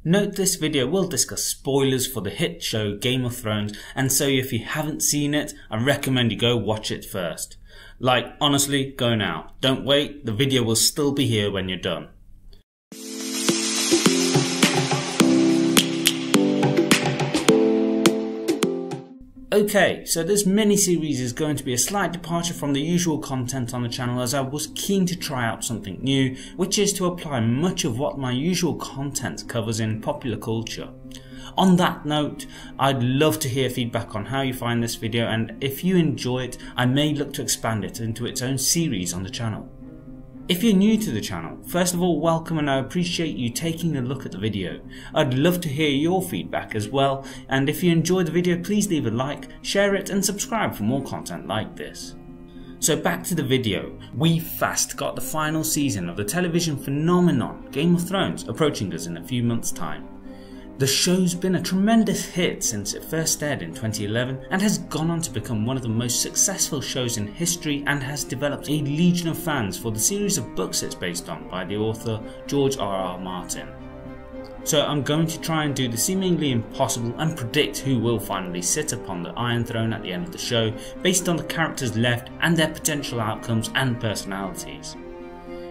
Note this video will discuss spoilers for the hit show Game of Thrones, and so if you haven't seen it, I recommend you go watch it first. Like, honestly, go now. Don't wait, the video will still be here when you're done. Okay, so this mini-series is going to be a slight departure from the usual content on the channel, as I was keen to try out something new, which is to apply much of what my usual content covers in popular culture. On that note, I'd love to hear feedback on how you find this video, and if you enjoy it, I may look to expand it into its own series on the channel. If you're new to the channel, first of all, welcome, and I appreciate you taking a look at the video. I'd love to hear your feedback as well, and if you enjoyed the video, please leave a like, share it and subscribe for more content like this. So back to the video, we fast got the final season of the television phenomenon Game of Thrones approaching us in a few months' time. The show's been a tremendous hit since it first aired in 2011 and has gone on to become one of the most successful shows in history, and has developed a legion of fans for the series of books it's based on by the author George R.R. Martin. So I'm going to try and do the seemingly impossible and predict who will finally sit upon the Iron Throne at the end of the show, based on the characters left and their potential outcomes and personalities.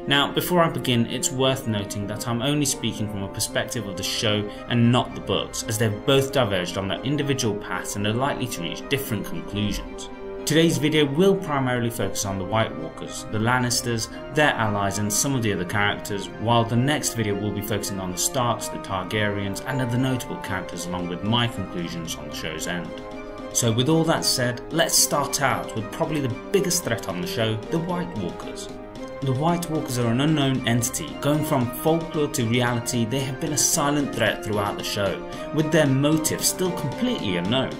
Now, before I begin, it's worth noting that I'm only speaking from a perspective of the show and not the books, as they've both diverged on their individual paths and are likely to reach different conclusions. Today's video will primarily focus on the White Walkers, the Lannisters, their allies and some of the other characters, while the next video will be focusing on the Starks, the Targaryens and other notable characters, along with my conclusions on the show's end. So with all that said, let's start out with probably the biggest threat on the show, the White Walkers. The White Walkers are an unknown entity. Going from folklore to reality, they have been a silent threat throughout the show, with their motives still completely unknown.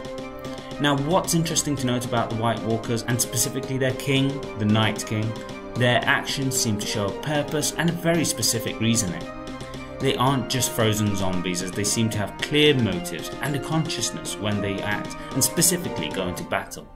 Now, what's interesting to note about the White Walkers, and specifically their king, the Night King, their actions seem to show a purpose and a very specific reasoning. They aren't just frozen zombies, as they seem to have clear motives and a consciousness when they act, and specifically go into battle.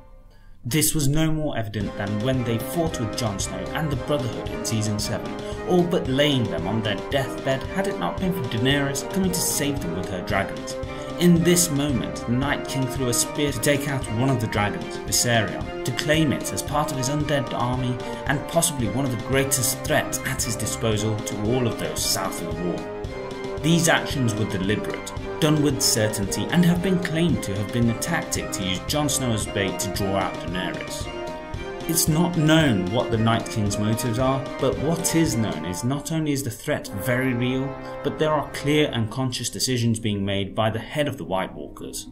This was no more evident than when they fought with Jon Snow and the Brotherhood in Season 7, all but laying them on their deathbed had it not been for Daenerys coming to save them with her dragons. In this moment, the Night King threw a spear to take out one of the dragons, Viserion, to claim it as part of his undead army and possibly one of the greatest threats at his disposal to all of those south of the wall. These actions were deliberate, done with certainty, and have been claimed to have been a tactic to use Jon Snow as bait to draw out Daenerys. It's not known what the Night King's motives are, but what is known is not only is the threat very real, but there are clear and conscious decisions being made by the head of the White Walkers.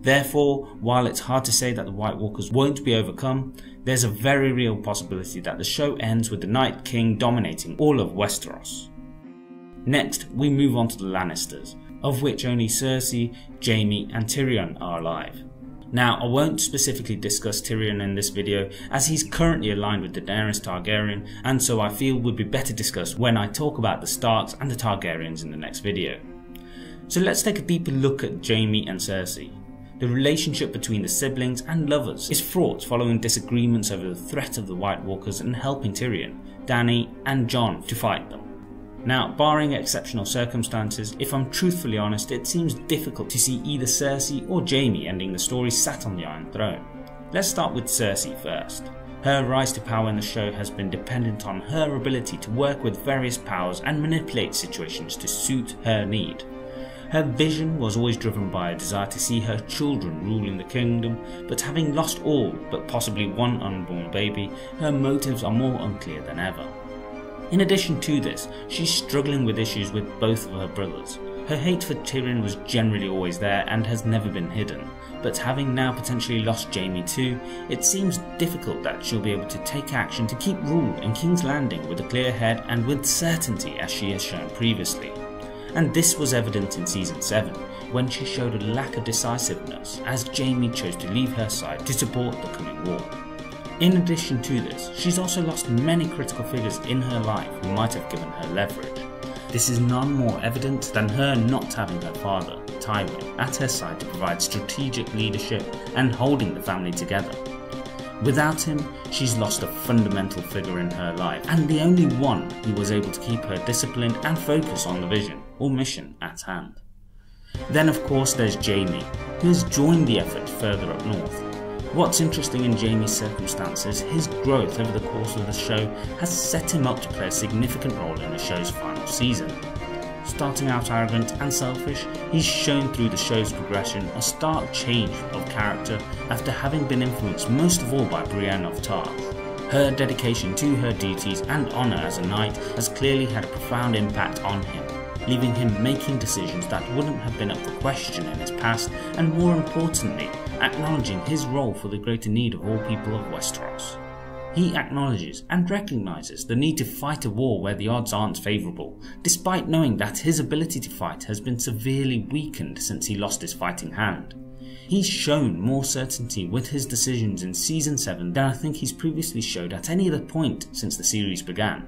Therefore, while it's hard to say that the White Walkers won't be overcome, there's a very real possibility that the show ends with the Night King dominating all of Westeros. Next, we move on to the Lannisters, of which only Cersei, Jaime and Tyrion are alive. Now, I won't specifically discuss Tyrion in this video, as he's currently aligned with Daenerys Targaryen, and so I feel would be better discussed when I talk about the Starks and the Targaryens in the next video. So let's take a deeper look at Jaime and Cersei. The relationship between the siblings and lovers is fraught following disagreements over the threat of the White Walkers and helping Tyrion, Dany and Jon to fight them. Now, barring exceptional circumstances, if I'm truthfully honest, it seems difficult to see either Cersei or Jaime ending the story sat on the Iron Throne. Let's start with Cersei first. Her rise to power in the show has been dependent on her ability to work with various powers and manipulate situations to suit her need. Her vision was always driven by a desire to see her children ruling the kingdom, but having lost all but possibly one unborn baby, her motives are more unclear than ever. In addition to this, she's struggling with issues with both of her brothers. Her hate for Tyrion was generally always there and has never been hidden, but having now potentially lost Jaime too, it seems difficult that she'll be able to take action to keep rule in King's Landing with a clear head and with certainty, as she has shown previously. And this was evident in Season 7, when she showed a lack of decisiveness, as Jaime chose to leave her side to support the coming war. In addition to this, she's also lost many critical figures in her life who might have given her leverage. This is none more evident than her not having her father, Tywin, at her side to provide strategic leadership and holding the family together. Without him, she's lost a fundamental figure in her life, and the only one who was able to keep her disciplined and focused on the vision or mission at hand. Then of course there's Jaime, who has joined the effort further up north. What's interesting in Jaime's circumstances, his growth over the course of the show has set him up to play a significant role in the show's final season. Starting out arrogant and selfish, he's shown through the show's progression a stark change of character after having been influenced most of all by Brienne of Tarth. Her dedication to her duties and honour as a knight has clearly had a profound impact on him, leaving him making decisions that wouldn't have been up for question in his past, and more importantly, acknowledging his role for the greater need of all people of Westeros. He acknowledges and recognises the need to fight a war where the odds aren't favourable, despite knowing that his ability to fight has been severely weakened since he lost his fighting hand. He's shown more certainty with his decisions in Season 7 than I think he's previously showed at any other point since the series began.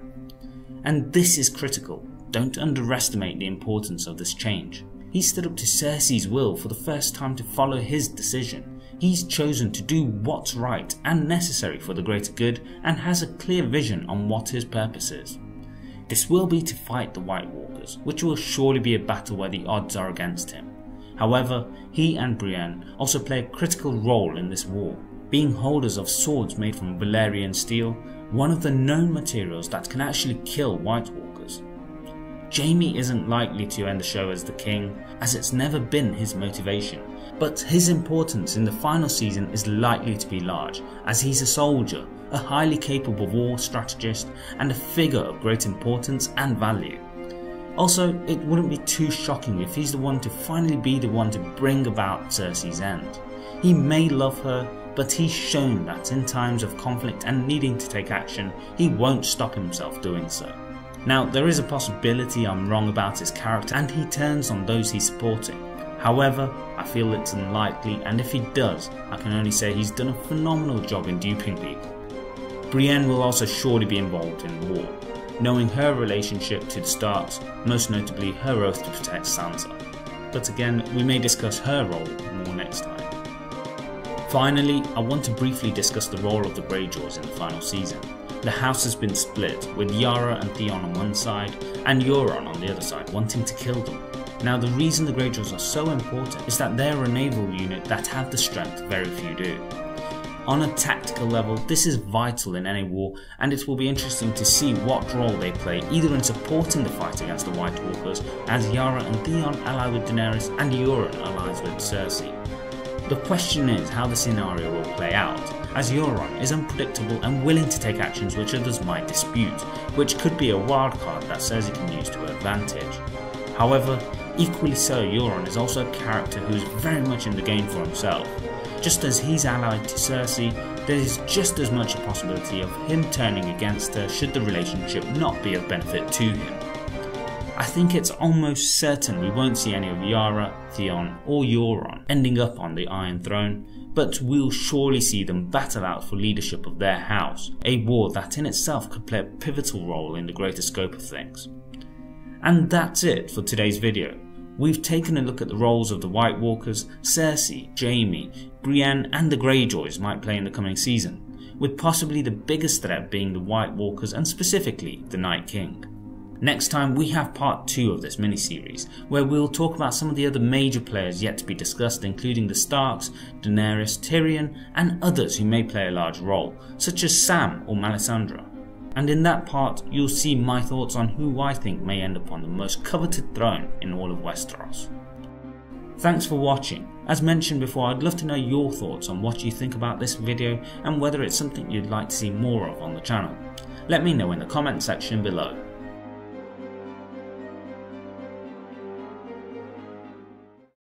And this is critical. Don't underestimate the importance of this change. He stood up to Cersei's will for the first time to follow his decision. He's chosen to do what's right and necessary for the greater good, and has a clear vision on what his purpose is. This will be to fight the White Walkers, which will surely be a battle where the odds are against him. However, he and Brienne also play a critical role in this war, being holders of swords made from Valyrian steel, one of the known materials that can actually kill White Walkers. Jaime isn't likely to end the show as the king, as it's never been his motivation, but his importance in the final season is likely to be large, as he's a soldier, a highly capable war strategist, and a figure of great importance and value. Also, it wouldn't be too shocking if he's the one to finally be the one to bring about Cersei's end. He may love her, but he's shown that in times of conflict and needing to take action, he won't stop himself doing so. Now, there is a possibility I'm wrong about his character and he turns on those he's supporting. However, I feel it's unlikely, and if he does, I can only say he's done a phenomenal job in duping people. Brienne will also surely be involved in the war, knowing her relationship to the Starks, most notably her oath to protect Sansa. But again, we may discuss her role more next time. Finally, I want to briefly discuss the role of the Greyjoys in the final season. The house has been split, with Yara and Theon on one side, and Euron on the other side wanting to kill them. Now, the reason the Greyjoys are so important is that they're a naval unit that have the strength very few do. On a tactical level, this is vital in any war, and it will be interesting to see what role they play either in supporting the fight against the White Walkers, as Yara and Theon ally with Daenerys and Euron allies with Cersei. The question is how the scenario will play out, as Euron is unpredictable and willing to take actions which others might dispute, which could be a wildcard that Cersei can use to her advantage. However, equally so, Euron is also a character who is very much in the game for himself. Just as he's allied to Cersei, there is just as much a possibility of him turning against her should the relationship not be of benefit to him. I think it's almost certain we won't see any of Yara, Theon or Euron ending up on the Iron Throne, but we'll surely see them battle out for leadership of their house, a war that in itself could play a pivotal role in the greater scope of things. And that's it for today's video. We've taken a look at the roles of the White Walkers, Cersei, Jaime, Brienne and the Greyjoys might play in the coming season, with possibly the biggest threat being the White Walkers and specifically the Night King. Next time we have part 2 of this miniseries, where we'll talk about some of the other major players yet to be discussed, including the Starks, Daenerys, Tyrion and others who may play a large role, such as Sam or Melisandre. And in that part you'll see my thoughts on who I think may end up on the most coveted throne in all of Westeros. Thanks for watching. As mentioned before, I'd love to know your thoughts on what you think about this video and whether it's something you'd like to see more of on the channel. Let me know in the comment section below.